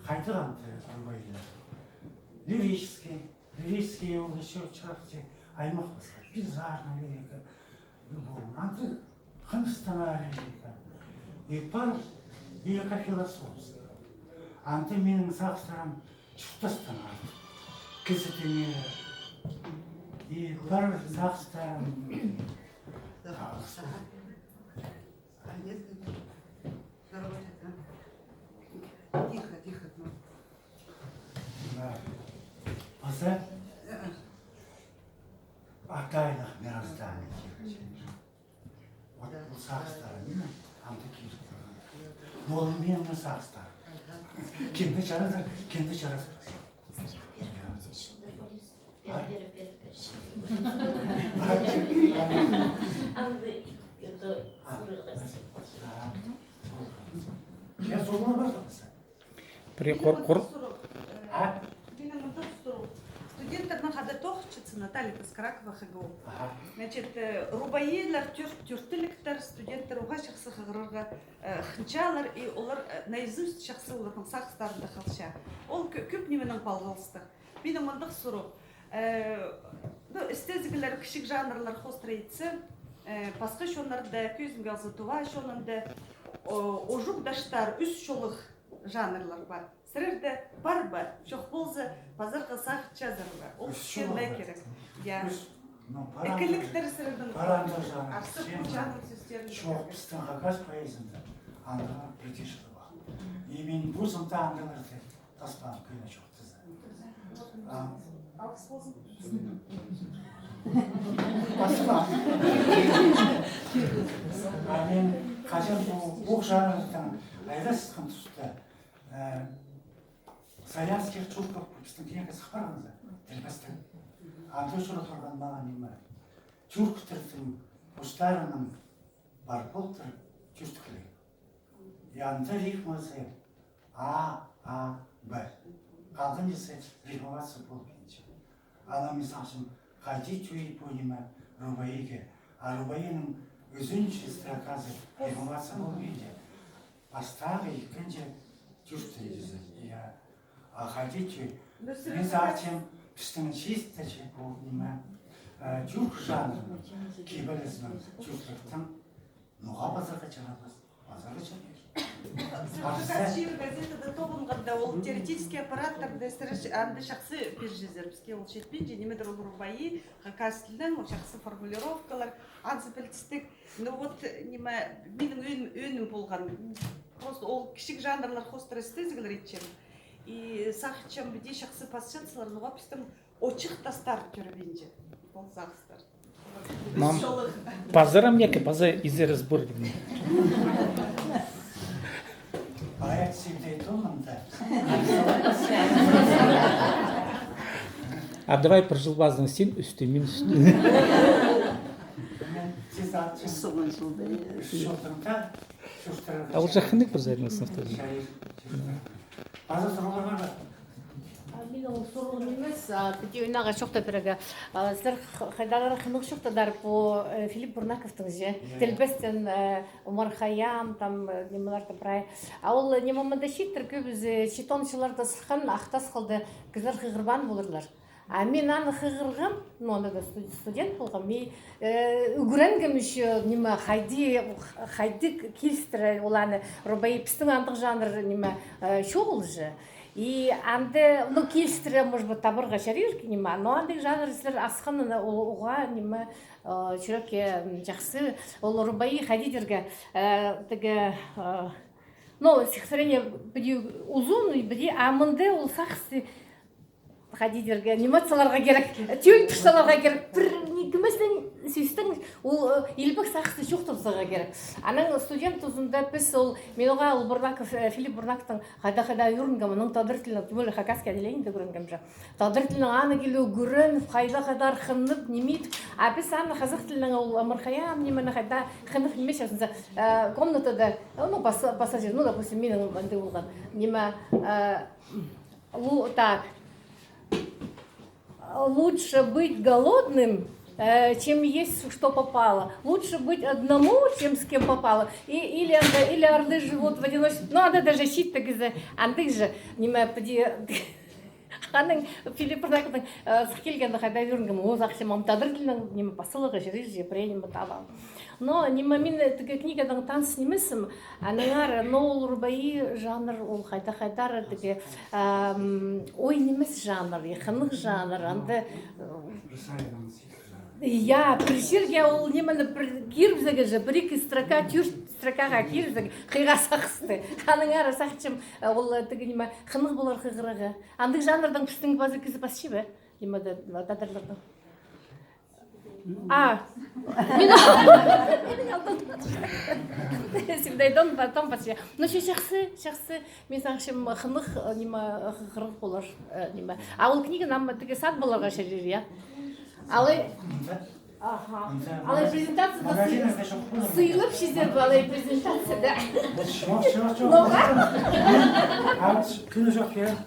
қайтырам Рубайда. Лирический ол еще чарте аймақ басқа. Пейзажная лирика, любовь. Анты ханстана лирика. И пар лирика философская. Анты менің сақстарым чуптастан арды. Кізітіне. И пар сақстарым. Тихо. Пазар артайлық мироздание. Вот бұл сақстарым, не? Анты кирді. Ол менің сақстарым. Кенді жарады. Я солына бардымса. Студенттарның хады тоқчысы Наталья Паскаракова ХГУ. Значит, рубаилар түртіліктер студенттер оға шақсы қығырырға қынчалар, и олар наизусть шақсы олардың сақстарында қалша. Ол көп неменің палғалыстық. Менің мұндық сұру. Эстезикалар кішік жанрлар хостырайтсы, пасқы шонларда көзімге азытуға шонында ожуқдаштар үс шолық жанрлар бар. Сірерді бар, жоқ болзы базарға сақытша зарыға. Ол кішкендай керек. Экіліктер сірердің арсық жанр сөздерін. Жоқ пістің қағаз поэзияда аңғыға бретешілі бар. И мен бұзымта аңғыларды таспанып көйне жоқтызы. Алқыс болсын. Басыма. Мен қажан бұл жанрдан айдасытқан тұста Славянских чурков пістің сықпарғанызы, тілбістің. Анты шұры тұрған маған неме. Чурктырдың ұстарының бар болтыр чүстікілі. Янты рифмасы А, Б. Қалғын есе рифмасы болып кенші. Ана мисалшым қайти чуи понима Рубаиге, а Рубаиның өзінші строкасы рифмасы болып кенші. Астағы екінші чүстікілі. А хотите, не зачем, что чисто чего не чух жанр, кибализм, чувством, ну а позакачалась. Шир газетада тобынғанда ол теоретический аппараттарды анды шақсы пержезербізге ол шетпен немедір ол рубайы, қақастылың, ол шақсы формулировкалар, анципілтістік. Ну вот менің өнім болған, просто ол кішік жанрлар хостыр эстезигалар етчем. И сақытшам біде шақсы пасшатсылар, нұға пістің очық тастар көрі ол сақыстар. Мам, пазарам неке, пазар изе разбор. Аят севдей тонында. А давай прожил базан син үсті, мен үсті. А уже хынық бір зайдың сыныфта. База сұрғылар бар. Мен ол сұрғылым емес, біде ойнаға шоқта бірігі. Сіздер қайдағыра қымық шоқтадар по Филипп Бурнаковтың же. Тілбестен Умар Хайям, там немаларды бірай. А ол немамында шеттір көбізі шетоншыларды сыққан ақтас қылды кізлер қиғырбан болырлар. А мен аны қиғырғым, онда да студент болғым, мен үгіренгім үші неме қайды келістірі оланы Рубаи пістің андық жанр неме шоғыл же. И анды, ну, келістірі, может быть, табырға шарирки неме, но андық жанр сілер асқаны оға неме жүрекке жақсы, ол Рубаи қайдидерге тігі, ну, стихотворение біде ұзын, біде амынды ол сақсы Хадидерге анимацияларға керек, түйін тұшталарға керек, бір некіместен сөйістің, ол елбік сақсы жоқ тұрсыға керек. Аның студент ұзында біз ол, мен оға Филипп Бурнаковтың қайда үйрінгім, оның тағдыр тілінің, тем более хакасский отделение үйрінгім жа. Тағдыр тілінің аны келу көрін, қайда қынып, немейді. А біз аны қазақ тілінің ол Амырхаям, немені қайда қынып немей шасынса, комнатада, ну, пассажир, ну, допустим, менің мәнді болған, неме, так, лучше быть голодным, чем есть, что попало. Лучше быть одному, чем с кем попало. Или орлы живут в одиночестве. Ну, надо даже щит так из-за. Андык же, не ма поди. Ханың Филипп Рнакның келгенде қайда жүргенім өз ақшамам тадырдылның неме посылығы жері жепірейін бұталам. Но неме мен тігі книгадың таныс немесім, аныңар Ноул Рубаи жанр ол қайта-қайтары тігі ой немес жанр, еқынық жанр, анды я пришерге ол немені кирбізігі же, бір-екі строка, тюр строкаға кирбізігі қиға сақысты. Аныңар сақчым ол тігі неме қынық болар қиғырығы. Андық жанрдың пістің базы кізі басшы бе? Немеді дадырлардың. Сімдайдан батам басшы. Но ше шақсы мен сақшым қынық неме қиғырық болар. Ал книга нам тігі сад боларға шерер, я? Алай презентацияда сыйлып шезер алай презентацияда. Күні жоқ керек.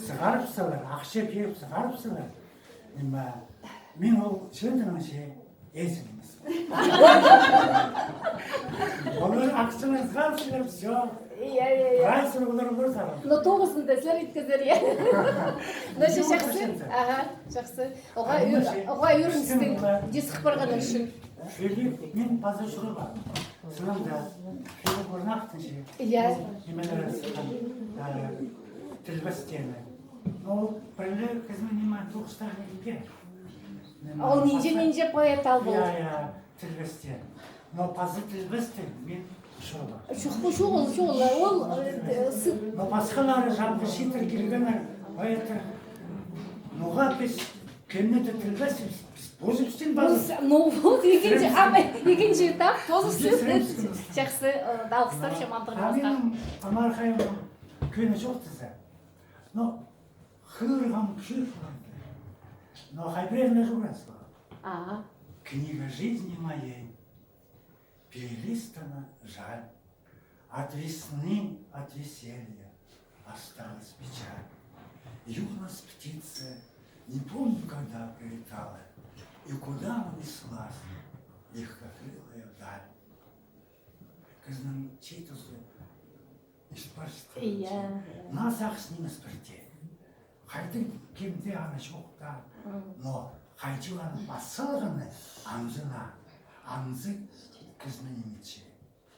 Сығарыпсылар, ақша беріп сығарыпсылар. Мен ол шөлдінің ше езім емес. Олар ақшаны сығарыпсылар, все. Райсыр олар олар сағар. Но тоғысында сілер еткізер, е? Но ше жақсы? Жақсы. Оға үйріністің десік барғаны үшін. Мен база жүрі бар. Сынымда Филипп Рнактың ше. Немелері сыған тілбістені. Ол бірлі қызмін нема тоғыстағы неге. Ол нинже поэт ал бұл. Тілбістен. Но базы тілбістен мен шола. Шола, ол сып. Но басқалары жалпы шетір келгені поэті. Ноға біз кемнеті тілбістен позыпстен базы. Ну вот, екінші этап позыпстен. Жақсы, дауыстар шамандығын басқа. Менің Амархайымның көні жоқ тізі. Но хырғам кшырғам. Но хайбревна журасла. Книга жизни моей перелистана жаль. От весны, от веселья осталась печаль. Юность птица, не помню, когда прилетала, и куда унеслась легкокрылая даль. Кызның чейтузы испарстырды. Нас ақсының спірте. Қайтын кемде аны жоқтар. Но қайтыланы басылғыны аңзына. Аңзы кызның емече.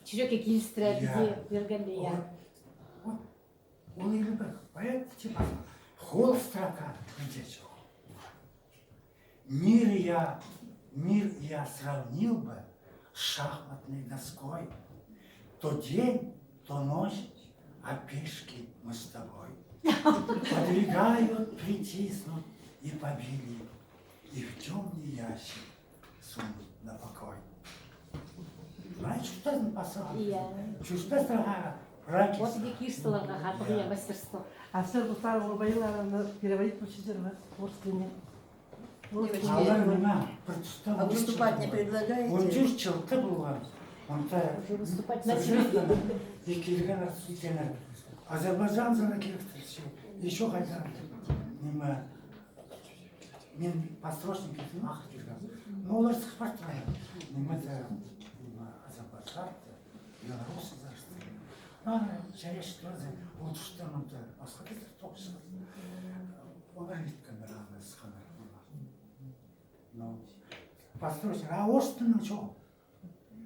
Жүрекке келістіреді бергенде, я. Он или бы, поэт типа, хол строка, где Мир я сравнил бы с шахматной доской. То день, то ночь, а пешки мы с тобой. Подвигают, притиснут и побили, и в темный ящик сунут на покой. Знаешь, что это посыл? Чувствуешь, что раки? Вот эти кишталарға қатығы мастерство. А все Густава Рубаиловна переводить учитель в Орскине. А выступать не предлагаете? Он чувствовал, ты был он-то выступать на и келген арсутенер. Азербайджан зана келектірсе, еще хотя мен построчник етім ақыр жүрген. Но олар сұхбаттырайын. Немеді Азербайджан, Беларусь зашты. Шарешті ол тұштармынды басқа кетір тоқсын. Олар еткендер ағылы сықандар. Но построчник, а орыстың жоқ.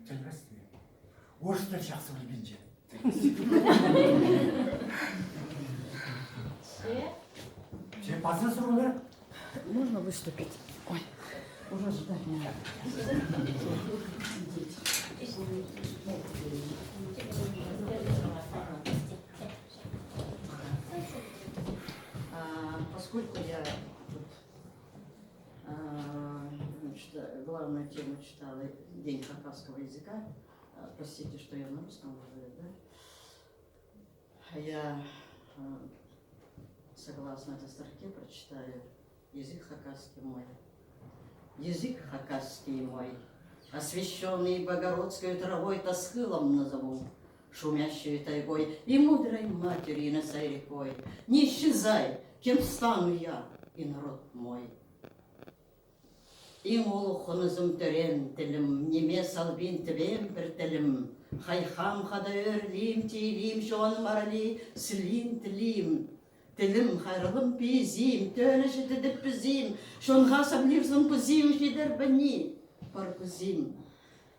Тілбесті. Орыстың жақсы білген жер. Все, пацаны сұрғылар? Можно выступить? Ой, уже ожидание. Поскольку я главную тему читала День хакасского языка, простите, что я на русском говорю, да? Я, согласно этой строке, прочитаю язык хакасский мой. Язык хакасский мой, освященный богородской травой, тосхылом назову, шумящей тайгой и мудрой материной рекой. Не исчезай, кем стану я и народ мой. Иң ұлы құнызым төрен тілім, неме салбин тібем бір тілім. Хайхам хада өрлим, тейлим, жоным арали, сілин тілим. Тілім хайрылым пейзим, төлі жетідіп бізім, шонға саблирзым пызим, жедер біні пар пызим.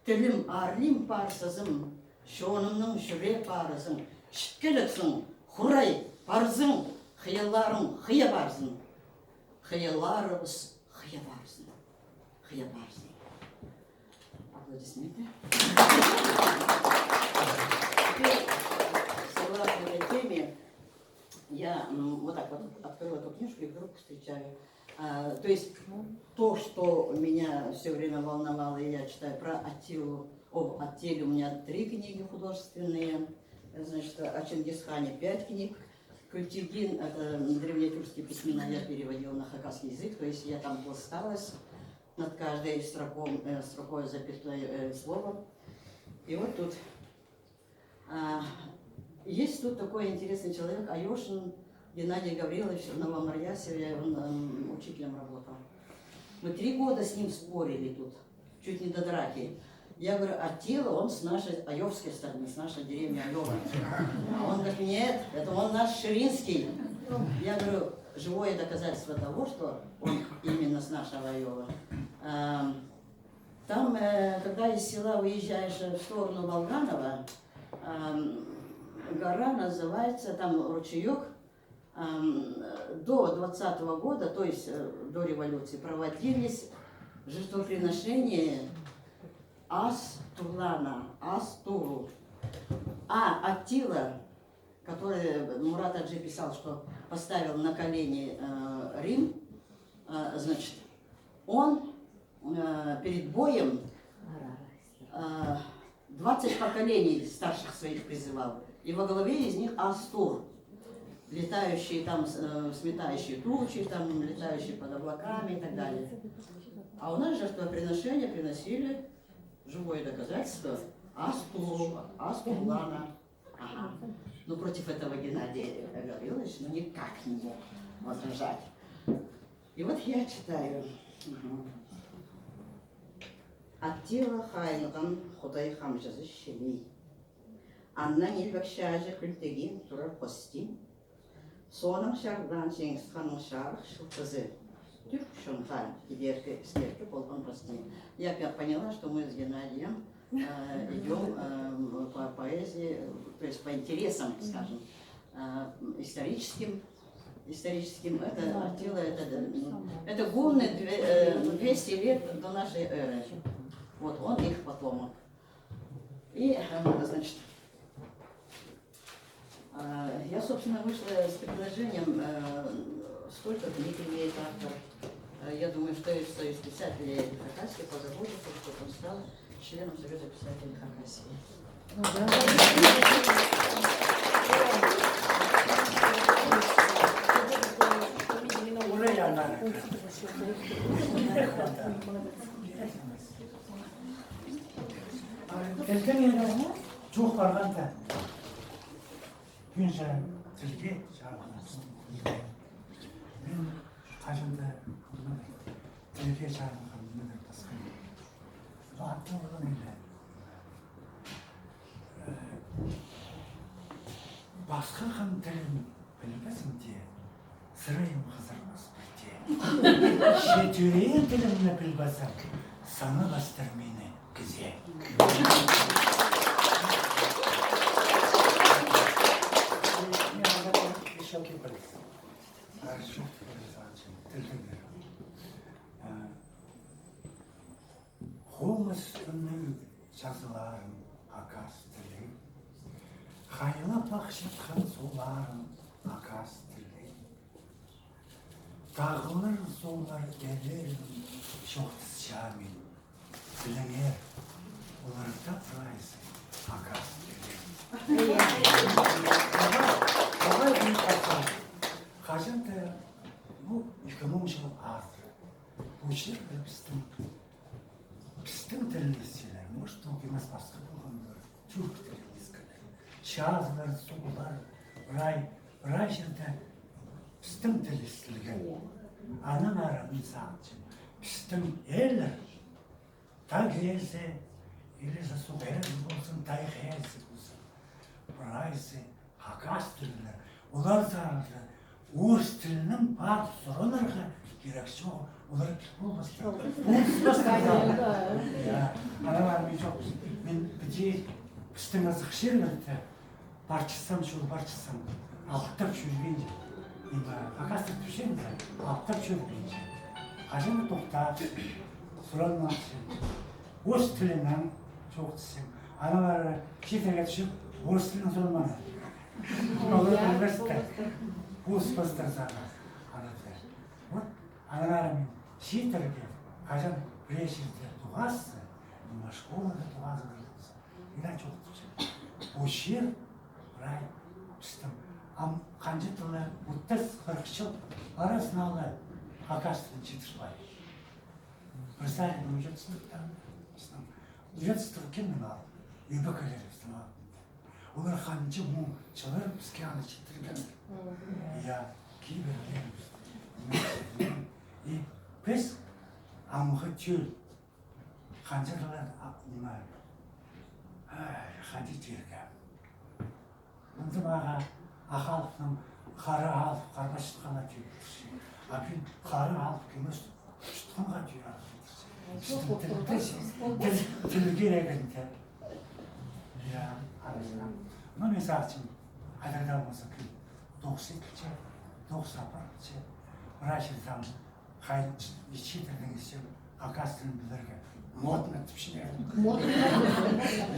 Тілім арлим парсызым, шонымның жүре парызым, шіткеліксің, хұрай парзың, қияларым қия барзың. Қияларыбыз қия барзың. Қия барзың. Аплодисменты. Согласно этой теме, я вот так вот открыла эту книжку и вдруг встречаю. То есть то, что меня все время волновало, и я читаю про Аттилу. Об Аттиле у меня 3 книги художественные. Значит, о Чингисхане 5 книг. Культигин, это древнетюркские письмена, я переводила на хакасский язык, то есть я там пласталась над каждой строкой запятой словом. И вот тут есть тут такой интересный человек, Айошин Геннадий Гаврилович в Новомарьясеве, он учителем работал. Мы 3 года с ним спорили тут, чуть не до драки. Я говорю, Аттила, он с нашей айовской стороны, с нашей деревни Айова. А он говорит, нет, это он наш Ширинский. Я говорю, живое доказательство того, что он именно с нашего Айова. Там, когда из села уезжаешь в сторону Волганова, гора называется, там ручеек, до 20-го года, то есть до революции, проводились жертвоприношения Ас-Турлана, Ас-Туру. А Аттила, который Мурат Аджи писал, что поставил на колени Рим, значит, он перед боем 20 поколений старших своих призывал. И во главе из них Астур, летающие там, сметающие тучи, там, летающие под облаками и так далее. А у нас жертвоприношения приносили живое доказательство Астуру, Астурлана. Ага. Ну, против этого Геннадий Гаврилович, ну, никак не мог возражать. И вот я читаю. Аттила хайнған Худай хамжазы шелей. Аннан елбәкшәжі күлтеген тұрар қостин. Соның шардан Чингисханның шарық шылтызы. Тюрк шонхан, кедерки, скерки, полкон прости. Я опять поняла, что мы с Геннадием идем по поэзии, то есть по интересам, скажем, историческим, это Аттила, это гунны 200 лет до нашей эры. Вот он их потомок. И, значит, я, собственно, вышла с предложением, сколько книг имеет автор. Я думаю, что и Союз писателей Хакасии позаботится, чтобы он стал членом Союза писателей Хакасии. Ертең енді жоқ барғанда күн сайын тілге шағыласың. Мен қажымда тілге шағылған мені басқан. Батты болған енді. Басқа қан тілін білмесің де, сырайым қызырмас бірде. Шетірен тілімні білбасақ, саны бастыр мені кізе. Қомыс үннің жазыларын Хакас тілі, қайлап ақшытқан соларын Хакас тілі. Дағылыр солар дәлерін жоқтыз шамин, біліңер, оларда прайсы Хакас тілі. Қалай бұл қасар? Қажында, бұл 2000 жыл артыр. Бұл жер біздің тілімізділер, может, оқимас басқа болғандар, түрк тілімізділер. Жазылар, сұлылар, рай жерде біздің тілістілген. Анан арабын сағыншын. біздің ел та келсе, елесі су қайрат болсын, тай қайсы болсын, бірайсы, хакас тілі, олар заңды, орыс тілінің бар сұрыларға керек жоқ, олар болмасты. Аналар мен жоқ, мен біздің азық шерлерді барчысам, шөл барчысам, алықтап жүрген же. Хакастық түшенді, алықтап жүрген же. Қажаны тоқтап, сұранмақшы. Орыс тілінен жоқ десем, аналары шетелге түсіп, орыс тілін сұранманы. Олар білместі. Орыс бастырсаға анады. Вот, аналары мен шетелге, қажан бірешілді туғасы, школада туғасы білдіңіз. Идан жоқ десем. О жер, рай, пістім. Қанжы тұлы, 30-40 жыл арасыналы хакастың жетіспай. Представим, жетістіктен. Жетістігі кеммен алып, ебекелеріміздің алып. Олар қанжы мұң жылыр бізге аны жетірген. Кейбірлеріміз. Біз амығы төл. Қанжы жылар қанжы жерге. Мұнды баға ақалықтың қары алып, қарбашытқанға түйіп. Апин қары алып кемес шұтқанға түйіп. Тілге регенде. Но mesela için aylarda olmasa ki 92'ce, 91'ce, Raşid'den kayıt içidirden için Hakastın bilirken modna tüpşine.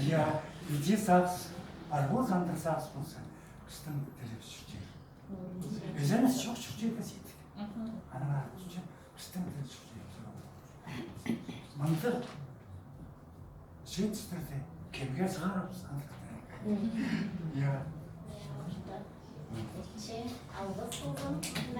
Ya, iди сакс, арбоз андыр сакс болса, кыстың тілі сүртер. Өзіміз жоқ сүртер кәсет. Аналар сүртер, кыстың тілі сүртер. Маңды жетістірді, кемге сығарып сандықтар. Ya. Алғыс болған.